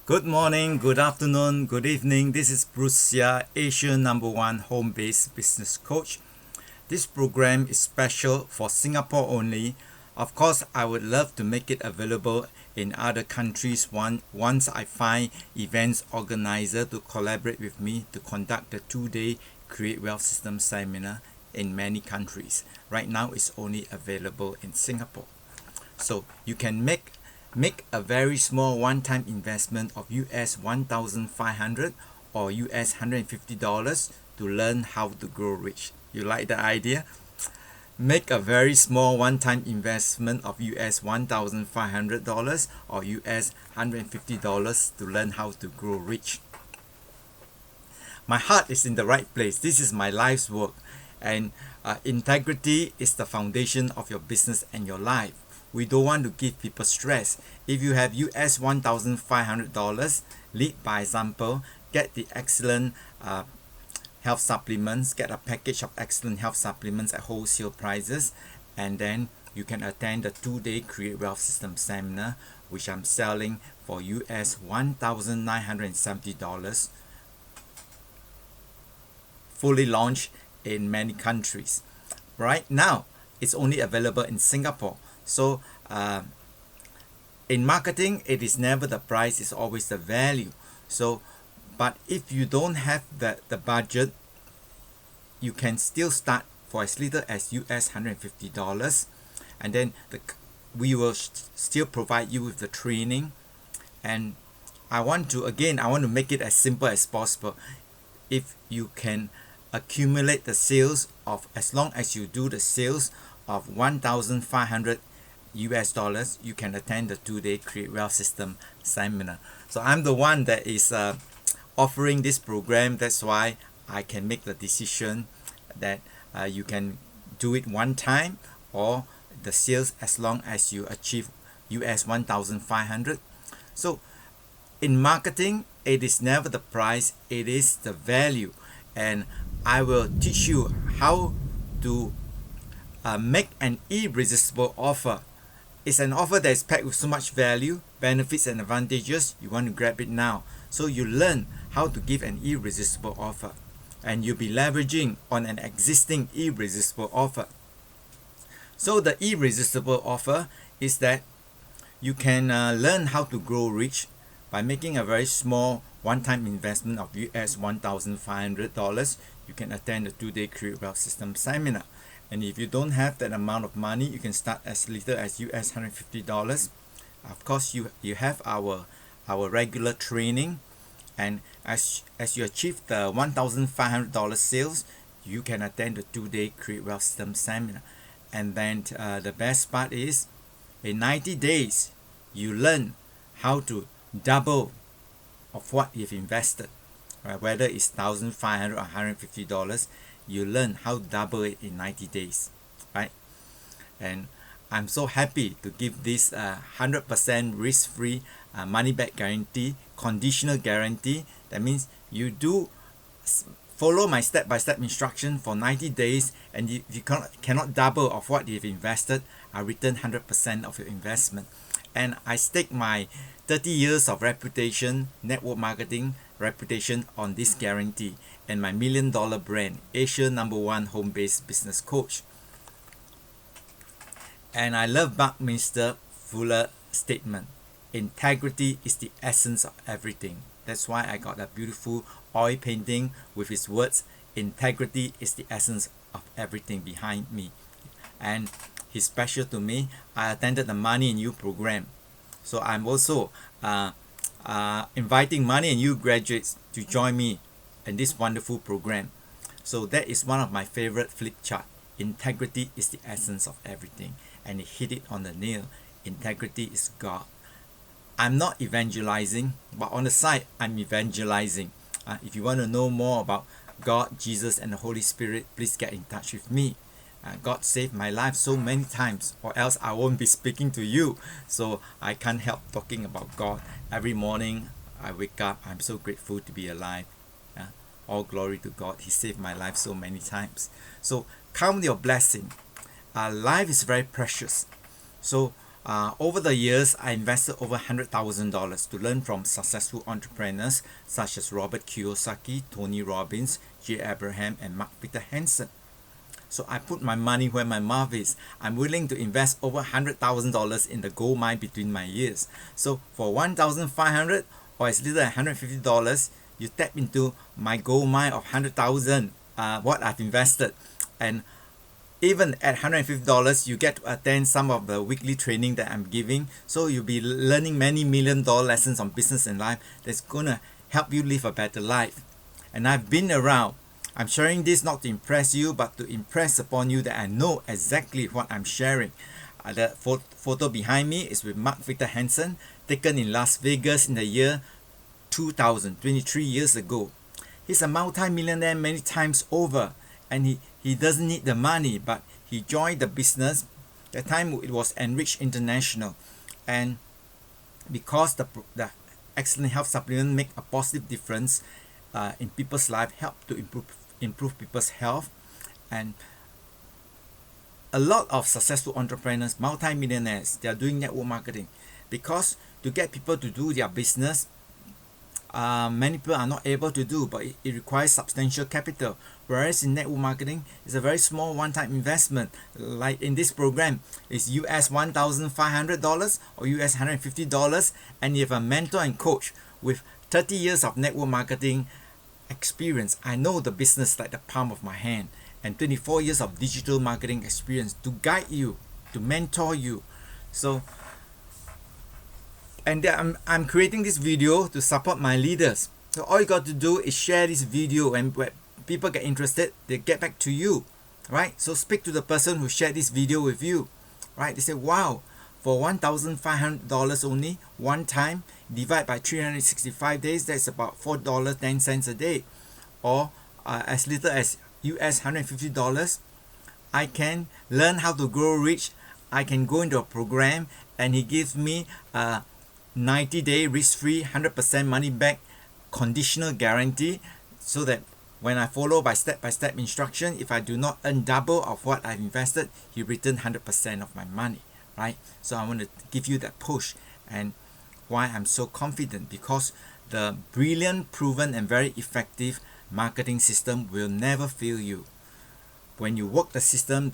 Good morning, good afternoon, good evening. This is Bruce Sia, Asia #1 Home-Based Business Coach. This program is special for Singapore only. Of course, I would love to make it available in other countries once I find events organizer to collaborate with me to conduct the 2-day Create Wealth System seminar in many countries. Right now, it's only available in Singapore. So you can make a very small one-time investment of US 1,500 or US $150 to learn how to grow rich. You like the idea? Make a very small one-time investment of US $1,500 or US $150 to learn how to grow rich. My heart is in the right place. This is my life's work, and integrity is the foundation of your business and your life. We don't want to give people stress. If you have US $1,500, lead by example. Get the excellent health supplements. Get a package of excellent health supplements at wholesale prices, and then you can attend the 2-day Create Wealth System seminar, which I'm selling for US $1,970, fully launched in many countries. Right now, it's only available in Singapore. So in marketing, it is never the price, it's always the value. So, but if you don't have the budget, you can still start for as little as US $150, and then we will still provide you with the training. And I want to make it as simple as possible. If you can accumulate the sales of, as long as you do the sales of 1,500 US dollars, you can attend the 2-day Create Wealth System seminar. So I'm the one that is offering this program. That's why I can make the decision that you can do it one time, or the sales as long as you achieve US 1,500. So in marketing, it is never the price, it is the value. And I will teach you how to make an irresistible offer. It's an offer that is packed with so much value, benefits and advantages, you want to grab it now. So you learn how to give an irresistible offer, and you'll be leveraging on an existing irresistible offer. So the irresistible offer is that you can learn how to grow rich by making a very small one-time investment of US $1,500. You can attend the 2-day Create Wealth System seminar. And if you don't have that amount of money, you can start as little as US $150. Of course, you have our regular training, and as you achieve the $1,500 sales, you can attend the 2-day Create Wealth System seminar. And then the best part is, in 90 days, you learn how to double of what you've invested. Right? Whether it's $1,500 or $150, you learn how to double it in 90 days, right? And I'm so happy to give this 100% risk-free money-back guarantee, conditional guarantee. That means you do follow my step-by-step instruction for 90 days, and if you cannot double of what you've invested, I return 100% of your investment. And I stake my 30 years of reputation, network marketing reputation, on this guarantee, and my $1 million brand, Asia #1 Home-Based Business Coach. And I love Buckminster Fuller's statement: integrity is the essence of everything. That's why I got a beautiful oil painting with his words, integrity is the essence of everything, behind me. And he's special to me. I attended the Money and You program. So I'm also inviting Money and You graduates to join me in this wonderful program. So that is one of my favorite flip chart. Integrity is the essence of everything. And he hit it on the nail. Integrity is God. I'm not evangelizing, but on the side, I'm evangelizing. If you want to know more about God, Jesus, and the Holy Spirit, please get in touch with me. God saved my life so many times, or else I won't be speaking to you. So I can't help talking about God. Every morning I wake up, I'm so grateful to be alive. All glory to God. He saved my life so many times. So count your blessing. Life is very precious. So Over the years, I invested over $100,000 to learn from successful entrepreneurs such as Robert Kiyosaki, Tony Robbins, J. Abraham, and Mark Peter Hansen. So I put my money where my mouth is. I'm willing to invest over $100,000 in the gold mine between my ears. So for $1,500 or as little as $150, you tap into my gold mine of $100,000, what I've invested. And even at $150, you get to attend some of the weekly training that I'm giving. So you'll be learning many $1 million lessons on business and life that's gonna help you live a better life. And I've been around. I'm sharing this not to impress you, but to impress upon you that I know exactly what I'm sharing. The photo behind me is with Mark Victor Hansen, taken in Las Vegas in the year 2000, 23 years ago. He's a multi-millionaire many times over, and he doesn't need the money, but he joined the business. That time it was Enrich International, and because the excellent health supplement make a positive difference in people's life, help to improve people's health. And a lot of successful entrepreneurs, multi-millionaires, they are doing network marketing, because to get people to do their business, many people are not able to do, but it requires substantial capital. Whereas in network marketing, it's a very small one-time investment. Like in this program, it's US $1,500 or US $150, and you have a mentor and coach with 30 years of network marketing experience. I know the business like the palm of my hand, and 24 years of digital marketing experience to guide you, to mentor you. So, and then I'm creating this video to support my leaders. So all you got to do is share this video, and when people get interested, they get back to you, right? So speak to the person who shared this video with you, right? They say, wow, for $1,500 only, one time, divide by 365 days, that's about $4.10 a day. Or as little as US $150, I can learn how to grow rich. I can go into a program, and he gives me a 90-day risk-free, 100% money back, conditional guarantee, so that when I follow by step-by-step instruction, if I do not earn double of what I've invested, he return 100% of my money, right? So I want to give you that push. And why I'm so confident, because the brilliant, proven, and very effective marketing system will never fail you. When you work the system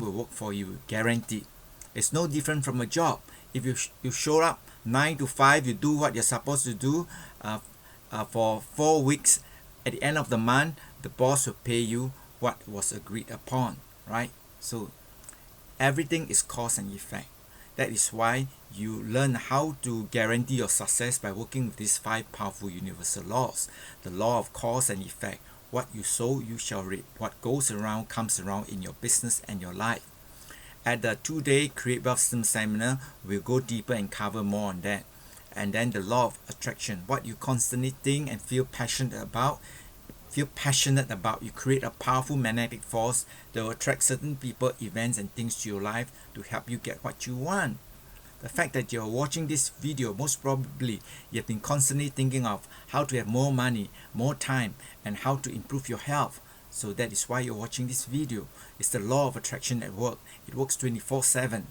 will work for you, guaranteed. It's no different from a job. If you show up 9 to 5, you do what you're supposed to do for 4 weeks. At the end of the month, the boss will pay you what was agreed upon, right? So everything is cause and effect. That is why you learn how to guarantee your success by working with these 5 powerful universal laws. The law of cause and effect. What you sow, you shall reap. What goes around comes around in your business and your life. At the 2-day Create Wealth System seminar, we'll go deeper and cover more on that. And then the law of attraction. What you constantly think and feel passionate about, you create a powerful magnetic force that will attract certain people, events, and things to your life to help you get what you want. The fact that you're watching this video, most probably you've been constantly thinking of how to have more money, more time, and how to improve your health. So that is why you're watching this video. It's the law of attraction at work. It works 24/7.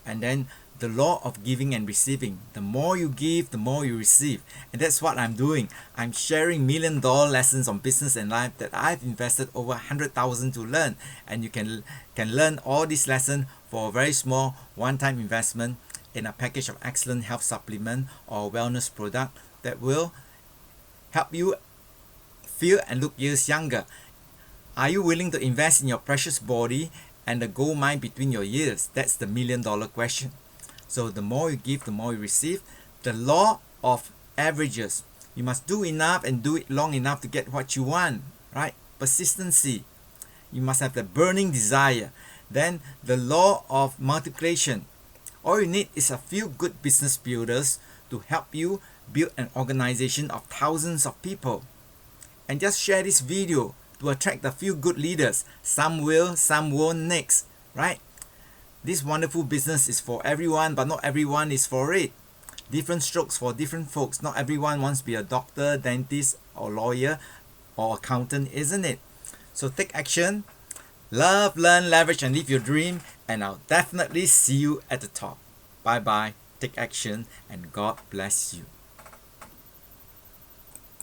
And then the law of giving and receiving. The more you give, the more you receive. And that's what I'm doing. I'm sharing $1 million lessons on business and life that I've invested over $100,000 to learn. And you can learn all these lessons for a very small one-time investment in a package of excellent health supplement or wellness product that will help you feel and look years younger. Are you willing to invest in your precious body and the gold mine between your ears? That's the $1 million question. So the more you give, the more you receive. The law of averages. You must do enough and do it long enough to get what you want, right? Persistency. You must have the burning desire. Then the law of multiplication. All you need is a few good business builders to help you build an organization of thousands of people. And just share this video to attract a few good leaders. Some will, some won't next, right? This wonderful business is for everyone, but not everyone is for it. Different strokes for different folks. Not everyone wants to be a doctor, dentist, or lawyer, or accountant, isn't it? So take action. Love, learn, leverage, and live your dream. And I'll definitely see you at the top. Bye bye. Take action and God bless you.